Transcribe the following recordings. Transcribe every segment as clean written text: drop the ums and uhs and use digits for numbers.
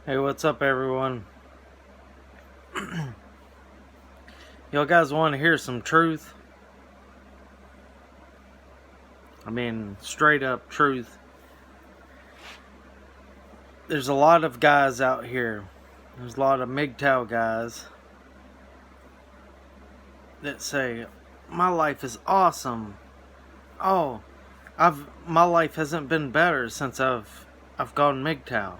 Hey, what's up, everyone? Y'all guys want to hear some truth? I mean, straight up truth. There's a lot of guys out here. There's a lot of MGTOW guys that say, "My life is awesome. Oh, my life hasn't been better since I've gone MGTOW.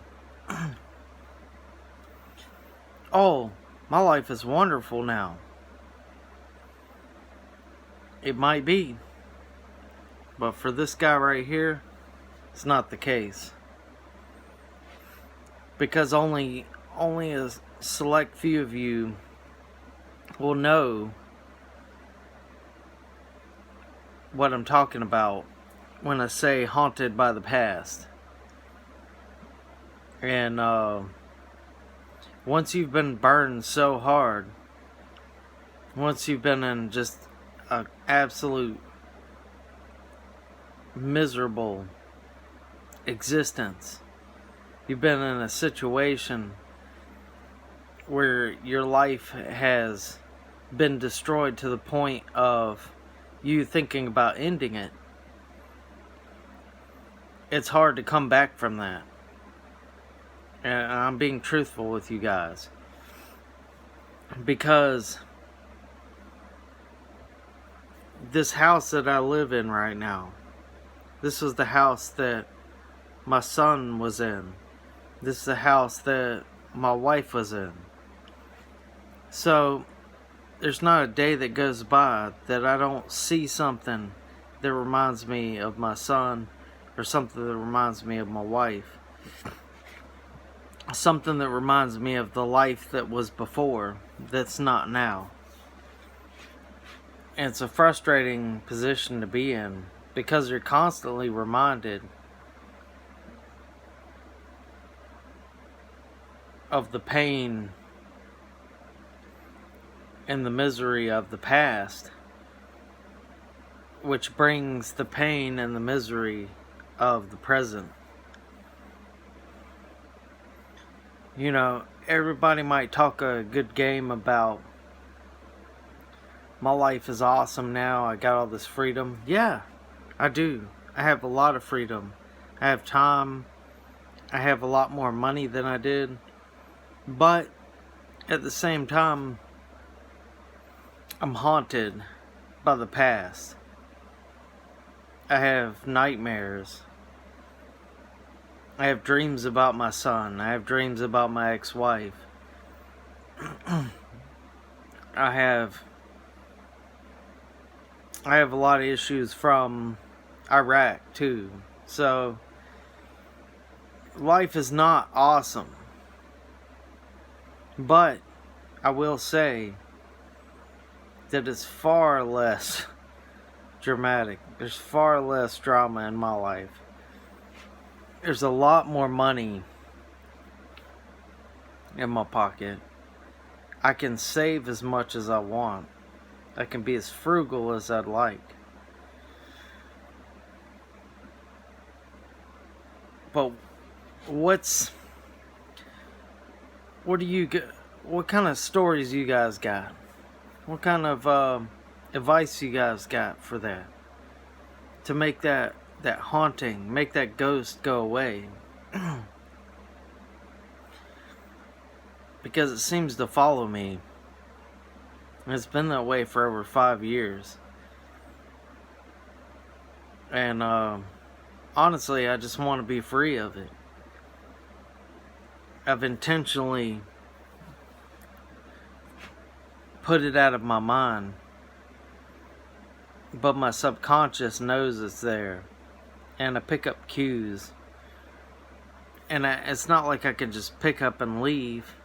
Oh, my life is wonderful now." It might be, but for this guy right here, it's not the case. Because only a select few of you will know what I'm talking about when I say haunted by the past. And once you've been burned so hard, once you've been in just an absolute miserable existence, you've been in a situation where your life has been destroyed to the point of you thinking about ending it, it's hard to come back from that. And I'm being truthful with you guys. Because this house that I live in right now, this was the house that my son was in. This is the house that my wife was in. So there's not a day that goes by that I don't see something that reminds me of my son, or something that reminds me of my wife, something that reminds me of the life that was before that's not now. And it's a frustrating position to be in, because you're constantly reminded of the pain and the misery of the past, which brings the pain and the misery of the present. You know, everybody might talk a good game about, my life is awesome now, I got all this freedom. Yeah, I do. I have a lot of freedom. I have time. I have a lot more money than I did. But at the same time, I'm haunted by the past. I have nightmares. I have dreams about my son. I have dreams about my ex-wife. I have a lot of issues from Iraq too. So life is not awesome. But I will say that it's far less dramatic. There's far less drama in my life. There's a lot more money in my pocket. I can save as much as I want. I can be as frugal as I'd like. But what kind of stories you guys got? What kind of advice you guys got for that? To make that haunting, make that ghost go away. Because it seems to follow me. And it's been that way for over 5 years. And honestly, I just want to be free of it. I've intentionally put it out of my mind, but my subconscious knows it's there, and I pick up cues. And it's not like I can just pick up and leave,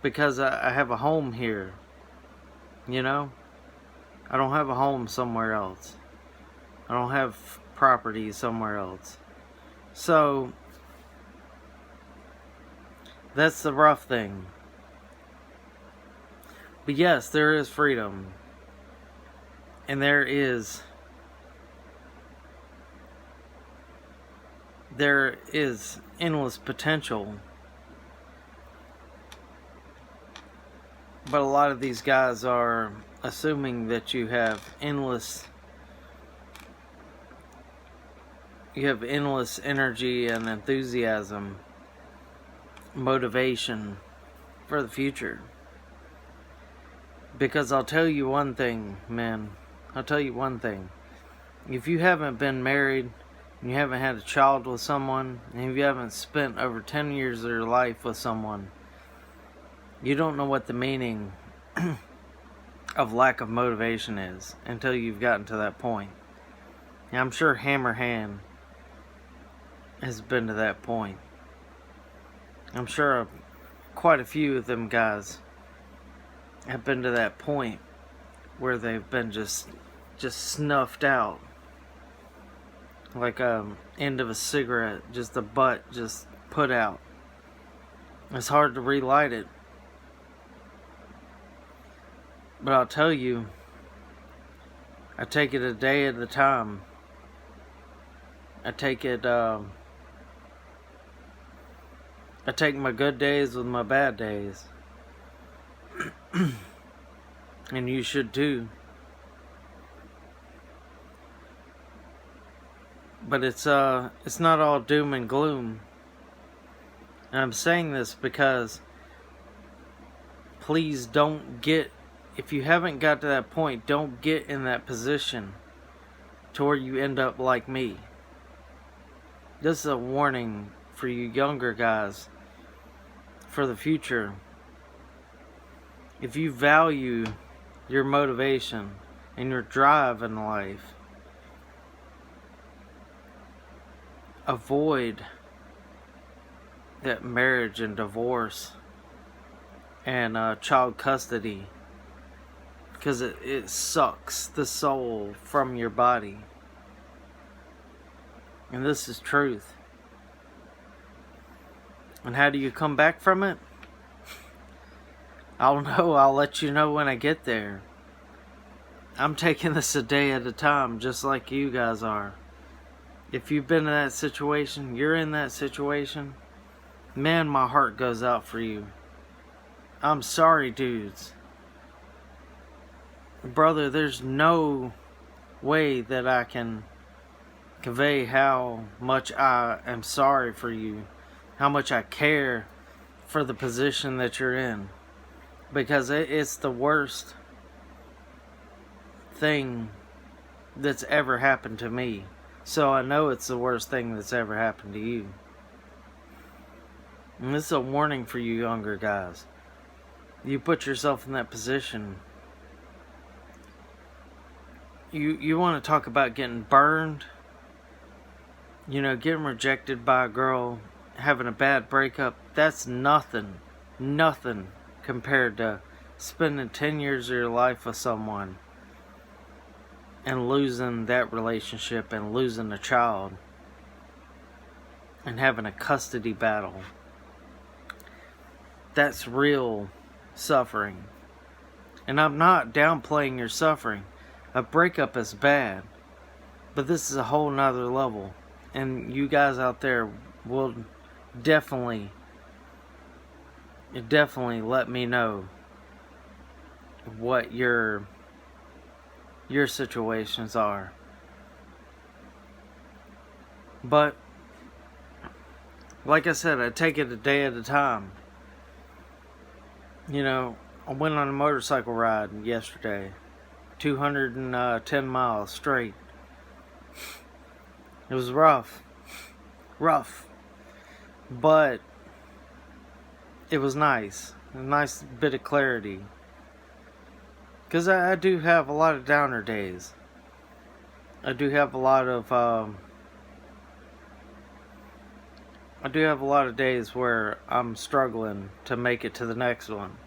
because I have a home here. You know, I don't have a home somewhere else. I don't have property somewhere else. So that's the rough thing. But yes, there is freedom. And there is endless potential But a lot of these guys are assuming that you have endless energy and enthusiasm, motivation for the future. Because I'll tell you one thing, man. I'll tell you one thing. If you haven't been married, and you haven't had a child with someone, and if you haven't spent over 10 years of your life with someone, you don't know what the meaning of lack of motivation is until you've gotten to that point. And I'm sure Hammerhand has been to that point. I'm sure quite a few of them guys have been to that point where they've been just snuffed out, like end of a cigarette, just the butt just put out. It's hard to relight it. But I'll tell you, I take it a day at a time. I take my good days with my bad days. And you should too. But it's not all doom and gloom. And I'm saying this because please don't get, if you haven't got to that point, don't get in that position to where you end up like me. This is a warning for you younger guys for the future. If you value your motivation and your drive in life, avoid that marriage and divorce and child custody, because it sucks the soul from your body. And this is truth. And how do you come back from it? I don't know. I'll let you know when I get there. I'm taking this a day at a time, just like you guys are. If you've been in that situation, you're in that situation, man, my heart goes out for you. I'm sorry, dudes. Brother, there's no way that I can convey how much I am sorry for you, how much I care for the position that you're in, because it's the worst thing that's ever happened to me. So I know it's the worst thing that's ever happened to you. And this is a warning for you younger guys. You put yourself in that position. You want to talk about getting burned? You know, getting rejected by a girl, having a bad breakup, that's nothing compared to spending 10 years of your life with someone and losing that relationship and losing a child and having a custody battle. That's real suffering. And I'm not downplaying your suffering. A breakup is bad, but this is a whole nother level. And you guys out there will definitely let me know what your situations are. But like I said, I take it a day at a time. You know, I went on a motorcycle ride yesterday, 210 miles straight. It was rough, but it was nice, a nice bit of clarity. Because I do have a lot of downer days. I do have a lot of days where I'm struggling to make it to the next one.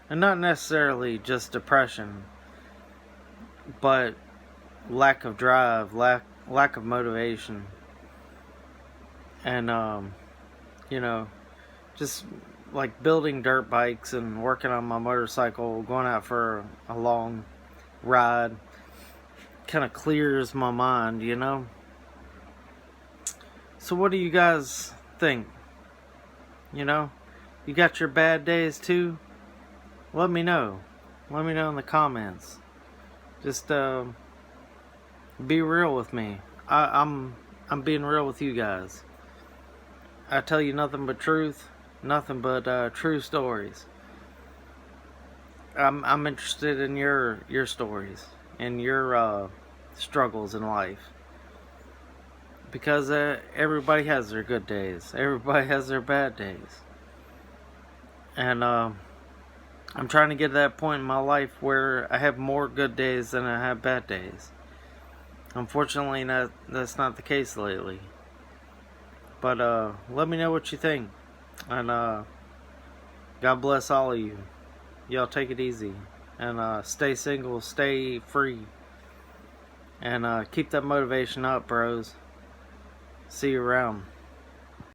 And not necessarily just depression, but lack of drive, lack of motivation. And, you know, just like building dirt bikes and working on my motorcycle, going out for a long ride, kind of clears my mind, you know. So what do you guys think? You know, you got your bad days too? let me know. Let me know in the comments. Just be real with me. I'm being real with you guys. I tell you nothing but truth, nothing but true stories. I'm interested in your stories and your struggles in life, because everybody has their good days, everybody has their bad days, and I'm trying to get to that point in my life where I have more good days than I have bad days. Unfortunately, that's not the case lately. But let me know what you think, and God bless all of you. Y'all take it easy, and stay single, stay free, and keep that motivation up, bros. See you around.